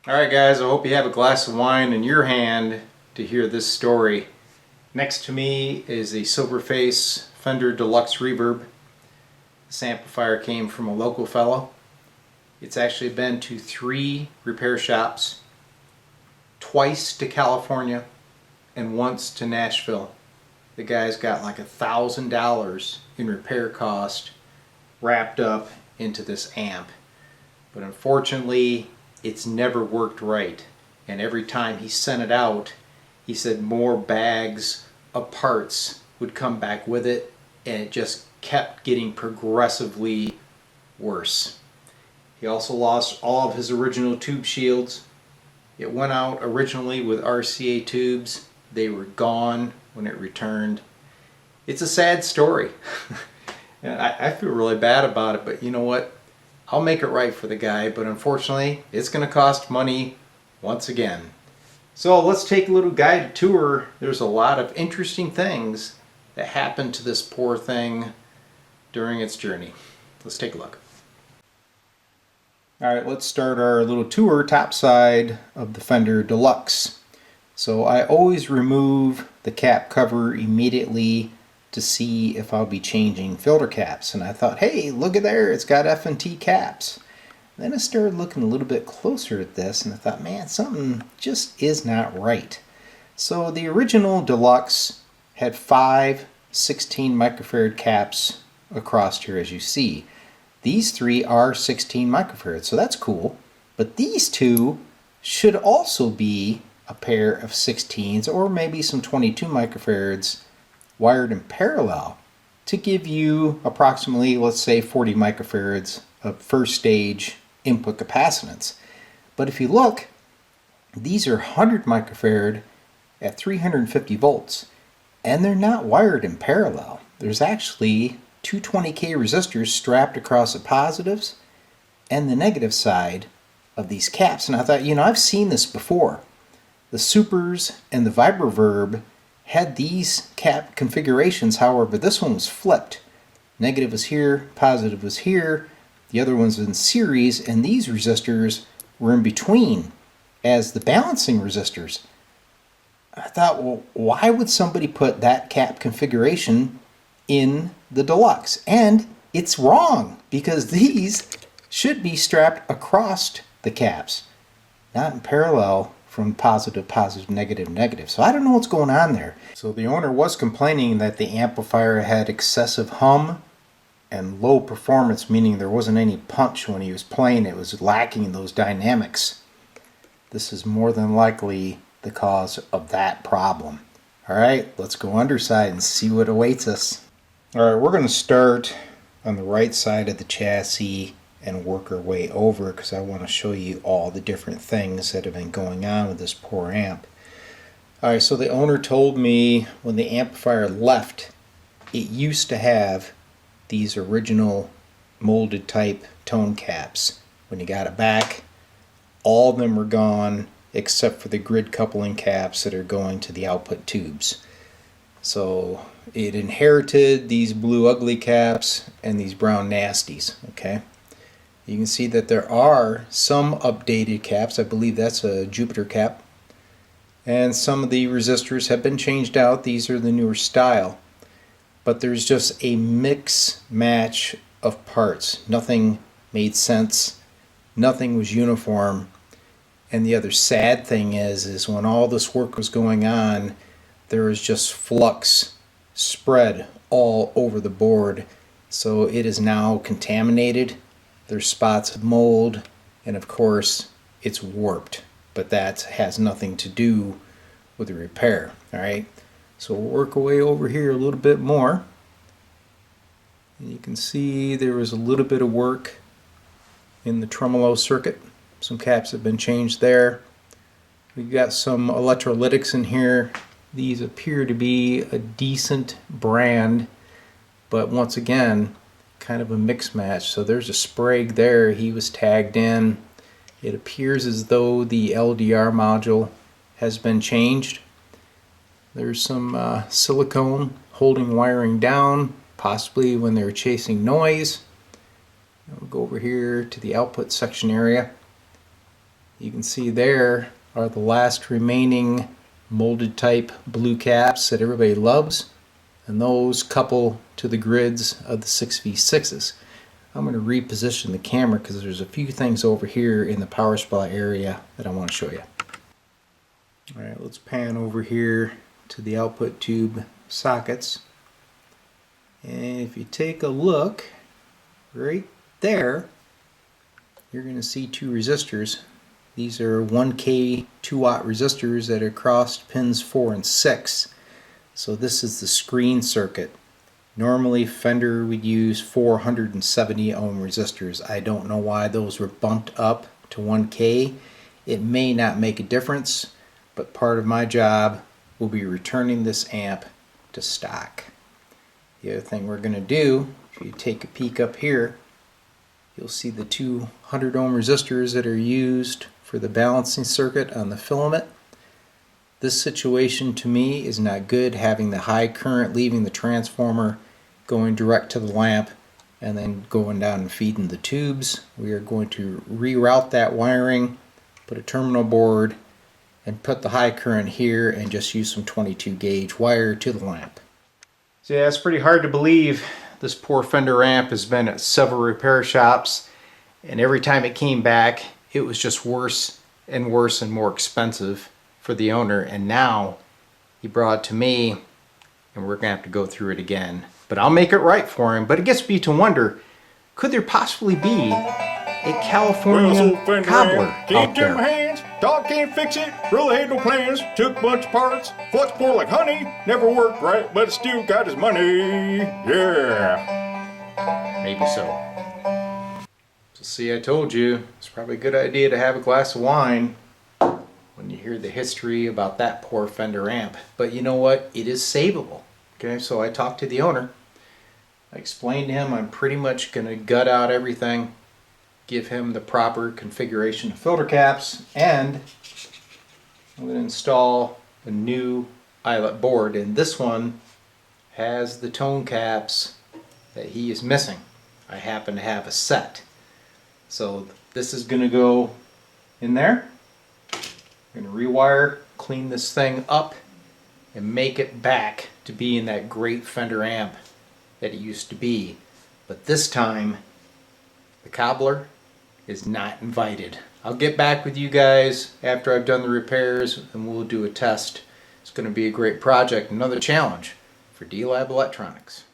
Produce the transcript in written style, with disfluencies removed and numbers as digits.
Alright guys, I hope you have a glass of wine in your hand to hear this story. Next to me is a Silverface Fender Deluxe Reverb. This amplifier came from a local fellow. It's actually been to 3 repair shops, twice to California, and once to Nashville. The guy's got like $1,000 in repair cost wrapped up into this amp. But unfortunately, it's never worked right. And every time he sent it out, he said more bags of parts would come back with it, and it just kept getting progressively worse. He also lost all of his original tube shields. It went out originally with RCA tubes. They were gone when it returned. It's a sad story. And I feel really bad about it, but you know what? I'll make it right for the guy, but unfortunately, it's going to cost money once again. So let's take a little guided tour. There's a lot of interesting things that happened to this poor thing during its journey. Let's take a look. Alright, let's start our little tour top side of the Fender Deluxe. So I always remove the cap cover immediately to see if I'll be changing filter caps. And I thought, hey, look at there, it's got F&T caps. Then I started looking a little bit closer at this and I thought, man, something just is not right. So the original Deluxe had 5 16 microfarad caps across here, as you see. These 3 are 16 microfarads, so that's cool. But these 2 should also be a pair of 16s or maybe some 22 microfarads wired in parallel to give you approximately, let's say, 40 microfarads of first stage input capacitance. But if you look, these are 100 microfarad at 350 volts, and they're not wired in parallel. There's actually 220K resistors strapped across the positives and the negative side of these caps. And I thought, you know, I've seen this before. The Supers and the Vibroverb had these cap configurations, however this one was flipped. Negative was here, positive was here, the other one's in series, and these resistors were in between as the balancing resistors. I thought, well, why would somebody put that cap configuration in the Deluxe? And it's wrong, because these should be strapped across the caps, not in parallel from positive, positive, negative, negative. So I don't know what's going on there. So the owner was complaining that the amplifier had excessive hum and low performance, meaning there wasn't any punch when he was playing. It was lacking those dynamics. This is more than likely the cause of that problem. Alright, let's go underside and see what awaits us. Alright, we're going to start on the right side of the chassis and work our way over, because I want to show you all the different things that have been going on with this poor amp. Alright, so the owner told me when the amplifier left, it used to have these original molded type tone caps. When you got it back, all of them were gone except for the grid coupling caps that are going to the output tubes. So it inherited these blue ugly caps and these brown nasties. Okay, you can see that there are some updated caps. I believe that's a Jupiter cap, and some of the resistors have been changed out. These are the newer style, but there's just a mix match of parts. Nothing made sense, nothing was uniform. And the other sad thing is when all this work was going on, there was just flux spread all over the board. So it is now contaminated. There's spots of mold, and of course it's warped, but that has nothing to do with the repair. Alright, so we'll work our way over here a little bit more. And you can see there was a little bit of work in the tremolo circuit. Some caps have been changed there. We've got some electrolytics in here. These appear to be a decent brand, but once again, kind of a mix match. So there's a Sprague there. He was tagged in. It appears as though the LDR module has been changed. There's some silicone holding wiring down, possibly when they're chasing noise. We'll go over here to the output section area. You can see there are the last remaining molded type blue caps that everybody loves, and those couple to the grids of the 6V6s. I'm going to reposition the camera because there's a few things over here in the power supply area that I want to show you. Alright, let's pan over here to the output tube sockets. And if you take a look right there, you're going to see two resistors. These are 1K 2-watt resistors that are crossed pins 4 and 6. So this is the screen circuit. Normally Fender would use 470 ohm resistors. I don't know why those were bumped up to 1K. It may not make a difference, but part of my job will be returning this amp to stock. The other thing we're going to do, if you take a peek up here, you'll see the 200 ohm resistors that are used for the balancing circuit on the filament. This situation to me is not good, having the high current leaving the transformer, going direct to the lamp, and then going down and feeding the tubes. We are going to reroute that wiring, put a terminal board, and put the high current here and just use some 22 gauge wire to the lamp. So yeah, it's pretty hard to believe this poor Fender amp has been at several repair shops, and every time it came back it was just worse and worse and more expensive for the owner, and now he brought it to me and we're gonna have to go through it again. But I'll make it right for him. But it gets me to wonder, could there possibly be a California cobbler out there? Hands, dog can't fix it, really had no plans, took a bunch of parts, flux pour like honey, never worked right, but still got his money, yeah. Maybe so. So see, I told you, it's probably a good idea to have a glass of wine when you hear the history about that poor Fender amp. But you know what? It is savable. Okay, so I talked to the owner. I explained to him I'm pretty much going to gut out everything, give him the proper configuration of filter caps, and I'm going to install a new eyelet board. And this one has the tone caps that he is missing. I happen to have a set. So this is going to go in there. I'm going to rewire, clean this thing up, and make it back to being that great Fender amp that it used to be. But this time, the cobbler is not invited. I'll get back with you guys after I've done the repairs and we'll do a test. It's going to be a great project, another challenge for D-Lab Electronics.